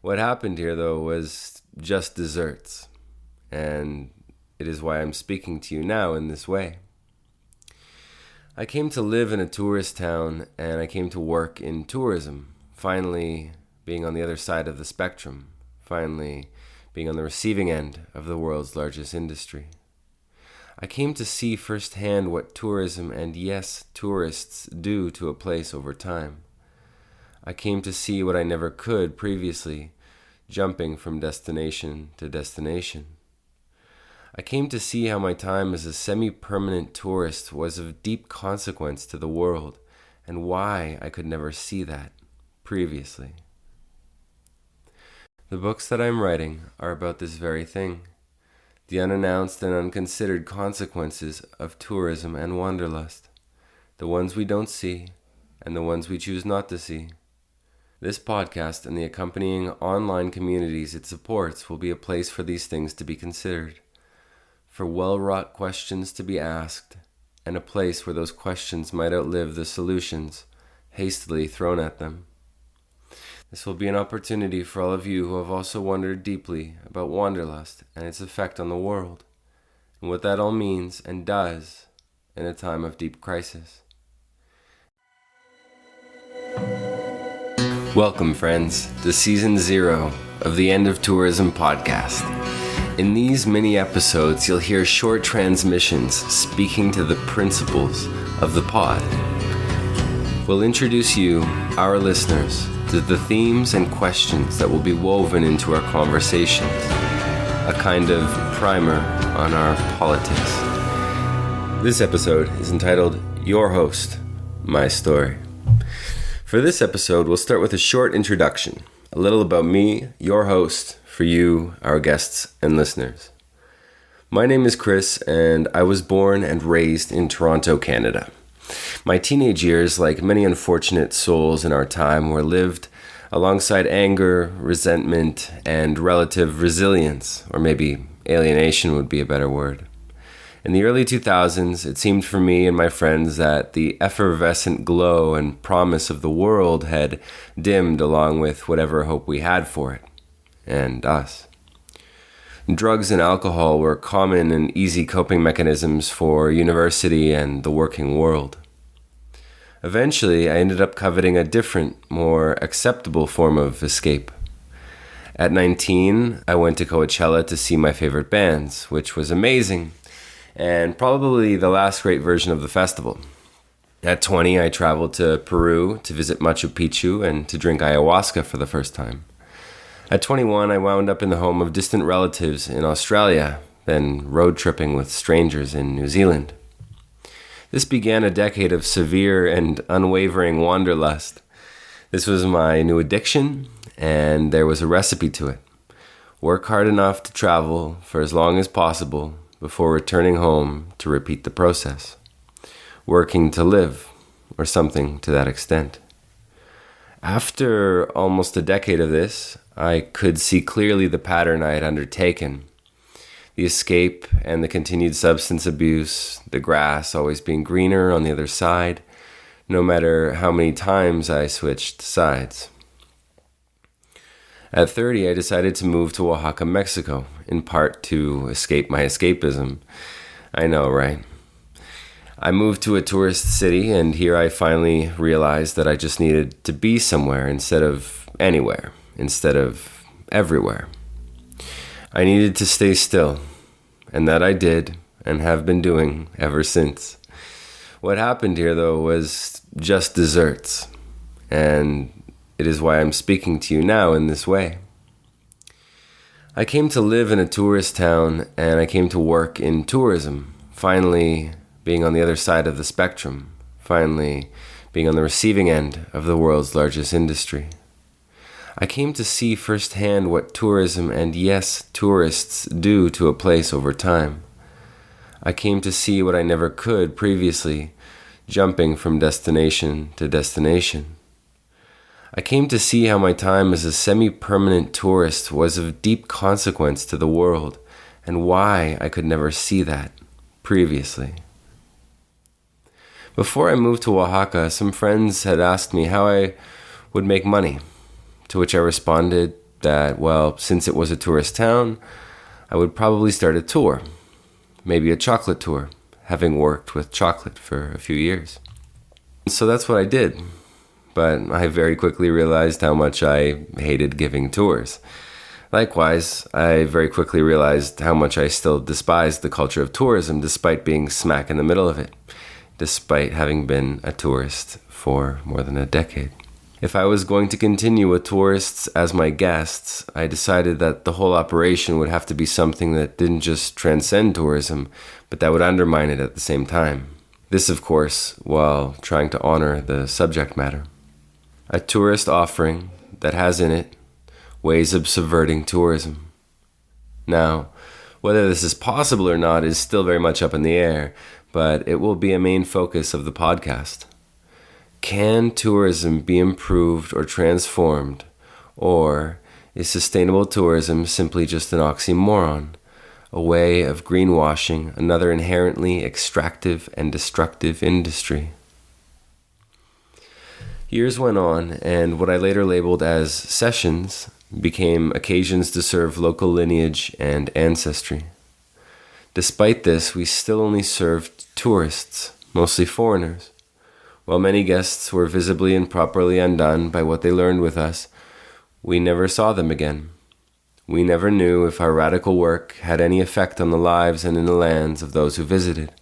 What happened here, though, was just desserts, and it is why I'm speaking to you now in this way. I came to live in a tourist town, and I came to work in tourism, finally being on the other side of the spectrum, finally being on the receiving end of the world's largest industry. I came to see firsthand what tourism and, yes, tourists do to a place over time. I came to see what I never could previously, jumping from destination to destination. I came to see how my time as a semi-permanent tourist was of deep consequence to the world, and why I could never see that previously. The books that I'm writing are about this very thing, the unannounced and unconsidered consequences of tourism and wanderlust, the ones we don't see, and the ones we choose not to see. This podcast and the accompanying online communities it supports will be a place for these things to be considered, for well-wrought questions to be asked, and a place where those questions might outlive the solutions hastily thrown at them. This will be an opportunity for all of you who have also wondered deeply about wanderlust and its effect on the world, and what that all means and does in a time of deep crisis. Welcome, friends, to Season 0 of the End of Tourism podcast. In these mini episodes, you'll hear short transmissions speaking to the principles of the pod. We'll introduce you, our listeners, to the themes and questions that will be woven into our conversations, a kind of primer on our politics. This episode is entitled Your Host, My Story. For this episode, we'll start with a short introduction, a little about me, your host, for you, our guests and listeners. My name is Chris, and I was born and raised in Toronto, Canada. My teenage years, like many unfortunate souls in our time, were lived alongside anger, resentment, and relative resilience, or maybe alienation would be a better word. In the early 2000s, it seemed for me and my friends that the effervescent glow and promise of the world had dimmed along with whatever hope we had for it, and us. Drugs and alcohol were common and easy coping mechanisms for university and the working world. Eventually, I ended up coveting a different, more acceptable form of escape. At 19, I went to Coachella to see my favorite bands, which was amazing, and probably the last great version of the festival. At 20, I traveled to Peru to visit Machu Picchu and to drink ayahuasca for the first time. At 21, I wound up in the home of distant relatives in Australia, then road tripping with strangers in New Zealand. This began a decade of severe and unwavering wanderlust. This was my new addiction, and there was a recipe to it. Work hard enough to travel for as long as possible before returning home to repeat the process. Working to live, or something to that extent. After almost a decade of this, I could see clearly the pattern I had undertaken. The escape and the continued substance abuse, the grass always being greener on the other side, no matter how many times I switched sides. At 30, I decided to move to Oaxaca, Mexico, in part to escape my escapism. I know, right? I moved to a tourist city, and here I finally realized that I just needed to be somewhere instead of anywhere, instead of everywhere. I needed to stay still, and that I did, and have been doing ever since. What happened here, though, was just desserts, and it is why I'm speaking to you now in this way. I came to live in a tourist town, and I came to work in tourism, finally being on the other side of the spectrum, finally being on the receiving end of the world's largest industry. I came to see firsthand what tourism and, yes, tourists do to a place over time. I came to see what I never could previously, jumping from destination to destination. I came to see how my time as a semi-permanent tourist was of deep consequence to the world, and why I could never see that previously. Before I moved to Oaxaca, some friends had asked me how I would make money, to which I responded, that, well, since it was a tourist town, I would probably start a tour, maybe a chocolate tour, having worked with chocolate for a few years. So that's what I did, but I very quickly realized how much I hated giving tours. Likewise, I very quickly realized how much I still despised the culture of tourism despite being smack in the middle of it, despite having been a tourist for more than a decade. If I was going to continue with tourists as my guests, I decided that the whole operation would have to be something that didn't just transcend tourism, but that would undermine it at the same time. This, of course, while trying to honor the subject matter. A tourist offering that has in it ways of subverting tourism. Now, whether this is possible or not is still very much up in the air, but it will be a main focus of the podcast. Can tourism be improved or transformed, or is sustainable tourism simply just an oxymoron, a way of greenwashing another inherently extractive and destructive industry? Years went on, and what I later labeled as sessions became occasions to serve local lineage and ancestry. Despite this, we still only served tourists, mostly foreigners. While many guests were visibly and properly undone by what they learned with us, we never saw them again. We never knew if our radical work had any effect on the lives and in the lands of those who visited.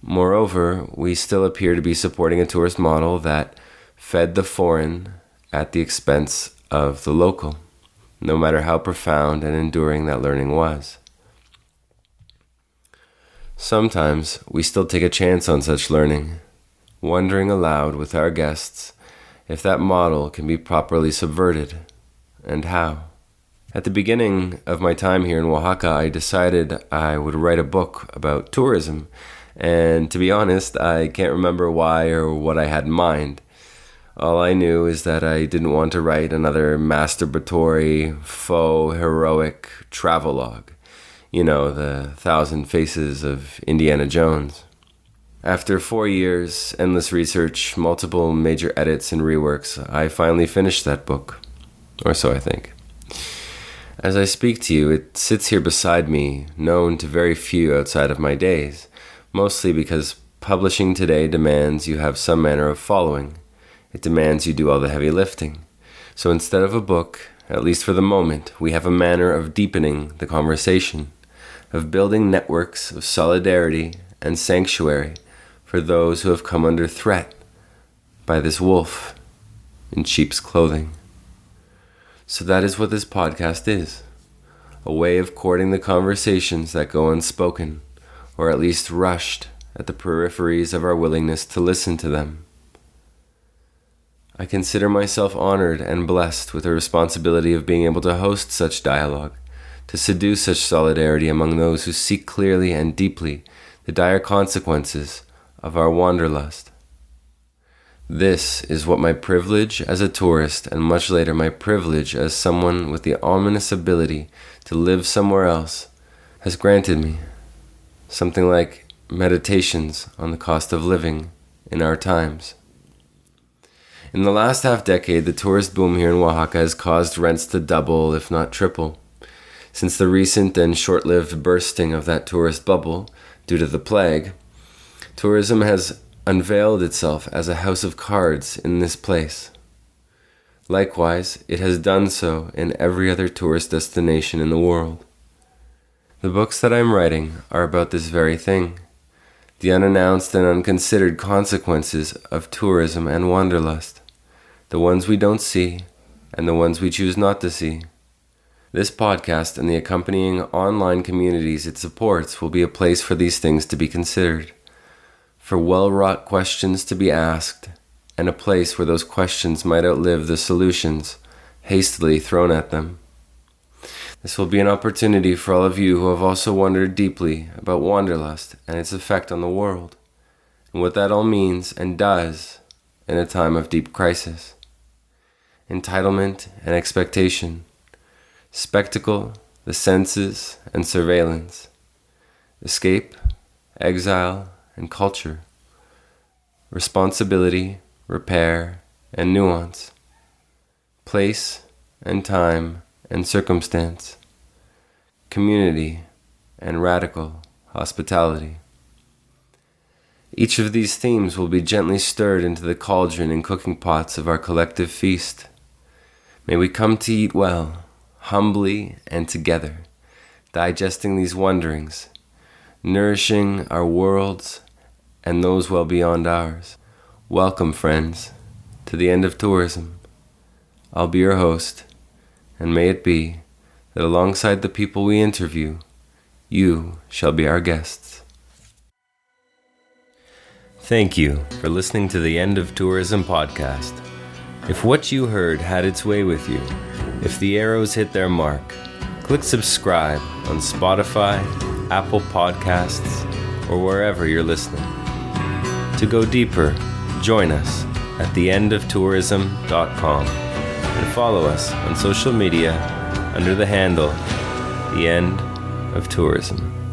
Moreover, we still appear to be supporting a tourist model that fed the foreign at the expense of the local, no matter how profound and enduring that learning was. Sometimes we still take a chance on such learning, wondering aloud with our guests if that model can be properly subverted, and how. At the beginning of my time here in Oaxaca, I decided I would write a book about tourism, and to be honest, I can't remember why or what I had in mind. All I knew is that I didn't want to write another masturbatory, faux, heroic travelogue. You know, the 1,000 Faces of Indiana Jones. After 4 years, endless research, multiple major edits and reworks, I finally finished that book. Or so I think. As I speak to you, it sits here beside me, known to very few outside of my days, mostly because publishing today demands you have some manner of following. It demands you do all the heavy lifting. So instead of a book, at least for the moment, we have a manner of deepening the conversation, of building networks of solidarity and sanctuary for those who have come under threat by this wolf in sheep's clothing. So that is what this podcast is, a way of courting the conversations that go unspoken, or at least rushed at the peripheries of our willingness to listen to them. I consider myself honored and blessed with the responsibility of being able to host such dialogue, to seduce such solidarity among those who seek clearly and deeply the dire consequences of our wanderlust. This is what my privilege as a tourist, and much later my privilege as someone with the ominous ability to live somewhere else, has granted me. Something like meditations on the cost of living in our times. In the last half-decade, the tourist boom here in Oaxaca has caused rents to double, if not triple. Since the recent and short-lived bursting of that tourist bubble, due to the plague, tourism has unveiled itself as a house of cards in this place. Likewise, it has done so in every other tourist destination in the world. The books that I'm writing are about this very thing, the unannounced and unconsidered consequences of tourism and wanderlust, the ones we don't see and the ones we choose not to see. This podcast and the accompanying online communities it supports will be a place for these things to be considered, for well-wrought questions to be asked, and a place where those questions might outlive the solutions hastily thrown at them. This will be an opportunity for all of you who have also wondered deeply about wanderlust and its effect on the world, and what that all means and does in a time of deep crisis. Entitlement and expectation, spectacle, the senses, and surveillance, escape, exile, and culture, responsibility, repair, and nuance, place, and time and circumstance, community and radical hospitality. Each of these themes will be gently stirred into the cauldron and cooking pots of our collective feast. May we come to eat well, humbly and together, digesting these wonderings, nourishing our worlds and those well beyond ours. Welcome, friends, to the end of tourism. I'll be your host, and may it be that alongside the people we interview, you shall be our guests. Thank you for listening to the End of Tourism podcast. If what you heard had its way with you, if the arrows hit their mark, click subscribe on Spotify, Apple Podcasts, or wherever you're listening. To go deeper, join us at theendoftourism.com and follow us on social media under the handle The End of Tourism.